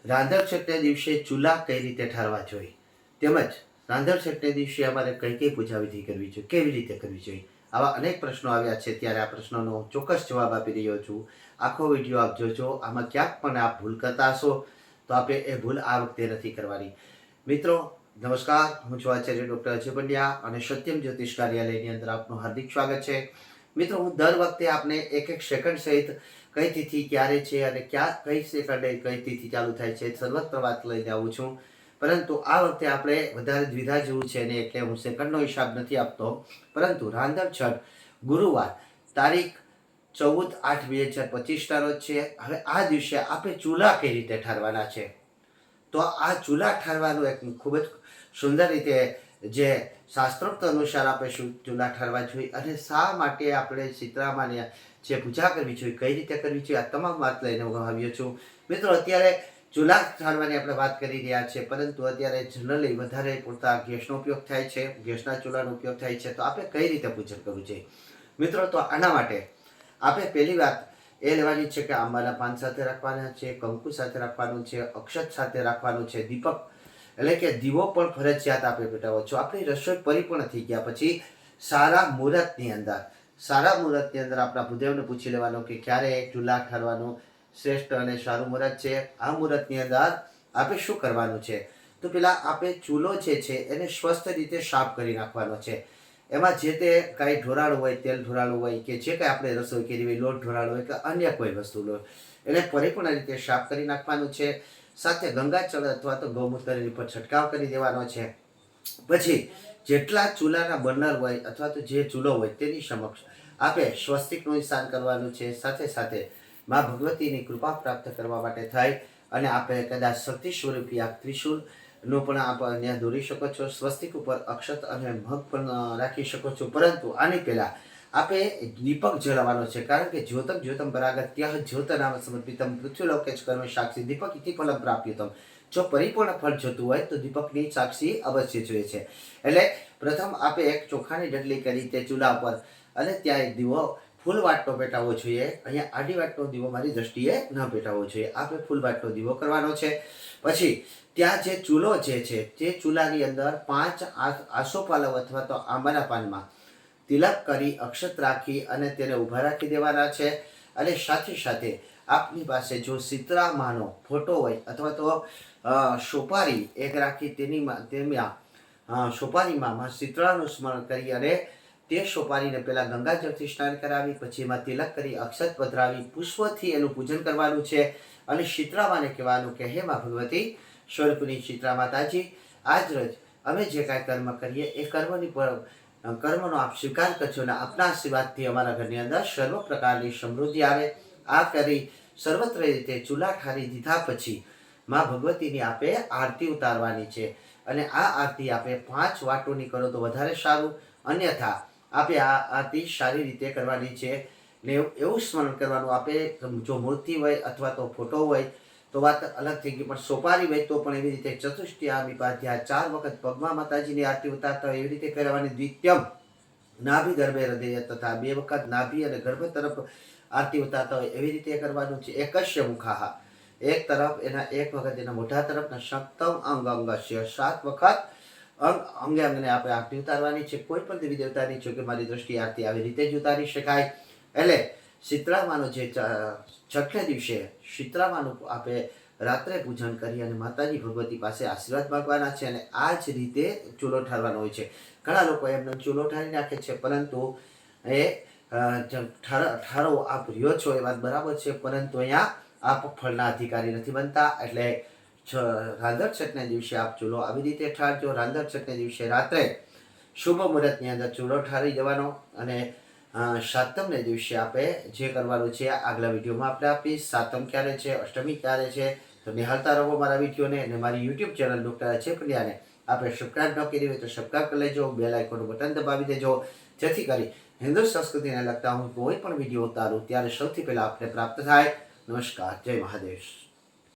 રાંધણછઠના દિવસે ચૂલા કઈ રીતે ઠારવા જોઈએ, તેમજ રાંધણછઠના દિવસે અમારે કઈ કઈ પૂજા વિધિ કરવી જોઈએ, કેવી રીતે કરવી જોઈએ, આવા અનેક પ્રશ્નો આવ્યા છે. ત્યારે આ પ્રશ્નોનો ચોક્કસ જવાબ આપી રહ્યો છું. આખો વિડીયો આપ જોજો. આમાં ક્યાંક પણ આપ ભૂલ કરતા હશો તો આપણે એ ભૂલ આ વખતે નથી કરવાની. મિત્રો નમસ્કાર, હું છું આચાર્ય ડૉક્ટર અજય પંડ્યા અને સત્યમ જ્યોતિષ કાર્યાલયની અંદર આપનું હાર્દિક સ્વાગત છે. મિત્રો, હું દર વખતે આપને એક એક સેકન્ડ સહિત કઈ તિથિ ક્યારે છે અને ક્યાં કઈ સેકન્ડે કઈ તિથિ ચાલુ થાય છે સર્વત્ર વાત લઈને આવું છું. પરંતુ આ વખતે આપણે વધારે દ્વિધા જેવું છે ને, એટલે હું સેકન્ડનો હિસાબ નથી આપતો, પરંતુ રાંધણછઠ ગુરુવાર તારીખ 14/8/2025 રોજ છે. હવે આ દિવસે આપણે ચૂલા કઈ રીતે ઠારવાના છે, તો આ ચૂલા ઠારવાનું એક ખૂબ જ સુંદર રીતે જે શાસ્ત્રોક્ત અનુસાર આપણે ચૂલા ઠારવા જોઈએ અને શા માટે આપણે સીતરામાની જે પૂજા કરવી જોઈએ, કઈ રીતે કરવી જોઈએ, આ તમામ વાત લઈને હું આવ્યો છું. મિત્રો, અત્યારે ચૂલા ઠારવાની આપણે વાત કરી રહ્યા છીએ, પરંતુ અત્યારે જનરલી વધારે પૂરતા ગેસનો ઉપયોગ થાય છે, ગેસના ચૂલાનો ઉપયોગ થાય છે. તો આપણે કઈ રીતે પૂજન કરવું જોઈએ મિત્રો? તો આના માટે આપણે પહેલી વાત એ લેવાની છે કે આંબાના પાન સાથે રાખવાના છે, કંકુ સાથે રાખવાનું છે, અક્ષત સાથે રાખવાનું છે, દીપક એટલે કે દીવો પણ ફરજિયાત આપણે પેટાવો છો. આપણી રસોઈ પરિપૂર્ણ થઈ ગયા પછી સારા મુહૂર્તની અંદર આપણા ભૂદેવને પૂછી લેવાનું કે ક્યારે ચૂલા ઠારવાનું શ્રેષ્ઠ અને સારું મુહૂર્ત છે. આ મુહૂર્તની અંદર આપણે શું કરવાનું છે? તો પેલા આપણે ચૂલો જે છે એને સ્વસ્થ રીતે સાફ કરી નાખવાનો છે. એમાં જે તે કાંઈ ઢોરાળું હોય, તેલ ઢોરાળું હોય કે જે કાંઈ આપણે રસોઈ કરી હોય, લોટ ઢોરાળો હોય કે અન્ય કોઈ વસ્તુ લો, એને પરિપૂર્ણ રીતે સાફ કરી નાખવાનું છે. સાથે ગંગાજળ અથવા તો ગૌમૂત્રની પર છંટકાવ કરી દેવાનો છે. પછી જેટલા ચૂલાના બર્નર હોય અથવા તો જે ચૂલો હોય તેની સમક્ષ આપણે સ્વસ્તિકનું નિશાન કરવાનું છે. સાથે સાથે મા ભગવતીની કૃપા પ્રાપ્ત કરવા માટે થાય અને આપણે કદાચ શક્તિ સ્વરૂપી આ ત્રિશૂળનો પણ આપણે દોરી શકો છો. સ્વસ્તિક ઉપર અક્ષત અને મગ પણ રાખી શકો છો. પરંતુ આની પહેલાં આપણે દીપક જલાવવાનો છે, કારણ કે જ્યોતમ જ્યોતમ પરાગત્ય જ્યોતનામ સમર્પિતમ પૃથ્વીલોકે જ કર્મ સાક્ષી દીપક ઇતિ ફલમ પ્રાપ્યતમ. જો પરિપૂર્ણ ફળ જોતું હોય તો દીપકની સાક્ષી અવશ્ય જોઈએ છે. એટલે પ્રથમ આપણે એક ચોખાની ડગલી કરી તે ચૂલા પર અને ત્યાં એક દીવો ફૂલ વાટનો પેટાવવો જોઈએ. અહીંયા આડી વાટનો દીવો મારી દ્રષ્ટિએ ન પેટાવવો જોઈએ. આપણે ફૂલ વાટનો દીવો કરવાનો છે. પછી ત્યાં જે ચૂલો જે છે તે ચૂલાની અંદર 5 આસોપાલવ અથવા તો આંબાના પાનમાં તિલક કરી અક્ષત રાખી અને તેને ઊભા રાખી દેવાના છે. અને સાથે સાથે આપની પાસે જો સીતરામાનો ફોટો હોય અથવા તો સોપારી એક રાખી તેમાં સોપારીમાં સીતળાનું સ્મરણ કરી અને તે સોપારીને પહેલાં ગંગાજળથી સ્નાન કરાવી, પછી એમાં તિલક કરી અક્ષત પધરાવી પુષ્પથી એનું પૂજન કરવાનું છે. અને સીતરામાને કહેવાનું કે હે મા ભગવતી સ્વરૂપની સીતરા માતાજી, આજ રોજ અમે જે કાંઈ કર્મ કરીએ એ કર્મનો આપ સ્વીકાર કરજો અને આપના આશીર્વાદથી અમારા ઘરની અંદર સર્વ પ્રકારની સમૃદ્ધિ આવે. આ કરી સર્વત્ર રીતે ચૂલા ઠારી દીધા પછી મા ભગવતીની આપણે આરતી ઉતારવાની છે. અને આ આરતી આપણે 5 વાટોની કરો તો વધારે સારું, અન્યથા આપણે આ આરતી સારી રીતે કરવાની છે. ને એવું સ્મરણ કરવાનું, આપણે જો મૂર્તિ હોય અથવા તો ફોટો હોય તો વાત અલગ થઈ ગઈ, પણ સોપારી હોય તો પણ એવી રીતે ચતુષ્ટયામી પાધ્યા 4 વખત પગમાં માતાજીની આરતી ઉતારતા હોય એવી રીતે કરવાની. દ્વિત્યમ નાભી ગર્ભે હૃદય તથા 2 વખત નાભી અને ગર્ભ તરફ આરતી ઉતારતા હોય એવી રીતે કરવાનું છે. એકસ્ય મુખાહા, એક તરફ એના એક વખત એના મોઢા તરફ, સપ્તમ અંગ અંગસ્ય 7 વખત અંગે અંગને આપણે આરતી ઉતારવાની છે. કોઈ પણ દેવી દેવતાની જો કે મારી દ્રષ્ટિએ આરતી આવી રીતે જ ઉતારી શકાય. એટલે શીતળામાનું જે છઠ્ઠે દિવસે શીતળામાનું આપણે રાત્રે પૂજન કરી અને માતાજી ભગવતી પાસે આશીર્વાદ માંગવાના છે. અને આ જ રીતે ચૂલો ઠારવાનો હોય છે. ઘણા લોકો એમને ચૂલો ઠારી નાખે છે, પરંતુ એ ઠારો આપ રહ્યો છો એ વાત બરાબર છે, પરંતુ અહીંયા આપ ફળના અધિકારી નથી બનતા. એટલે રાંધણછઠના દિવસે આપ ચૂલો આવી રીતે ઠારજો. રાંધણછઠના દિવસે રાત્રે શુભ મુહૂર્તની અંદર ચૂલો ઠારી દેવાનો. અને સાતમને દિવસે આપણે જે કરવાનું છે આગલા વિડીયોમાં આપણે આપીશ. સાતમ ક્યારે છે, અષ્ટમી ક્યારે છે, તો નિહાળતા રહો મારા વિડીયોને. અને મારી યુટ્યુબ ચેનલ ડૉક્ટર અજય પંડ્યાને આપણે સબસ્ક્રાઈબ ન કરી હોય તો સબસ્ક્રાઈબ કરી લેજો, બેલ આઇકોનનું બટન દબાવી દેજો, જેથી કરી હિન્દુ સંસ્કૃતિને લગતા હું કોઈ પણ વિડીયો ઉતારું ત્યારે સૌથી પહેલાં આપને પ્રાપ્ત થાય. નમસ્કાર, જય મહાદેવ.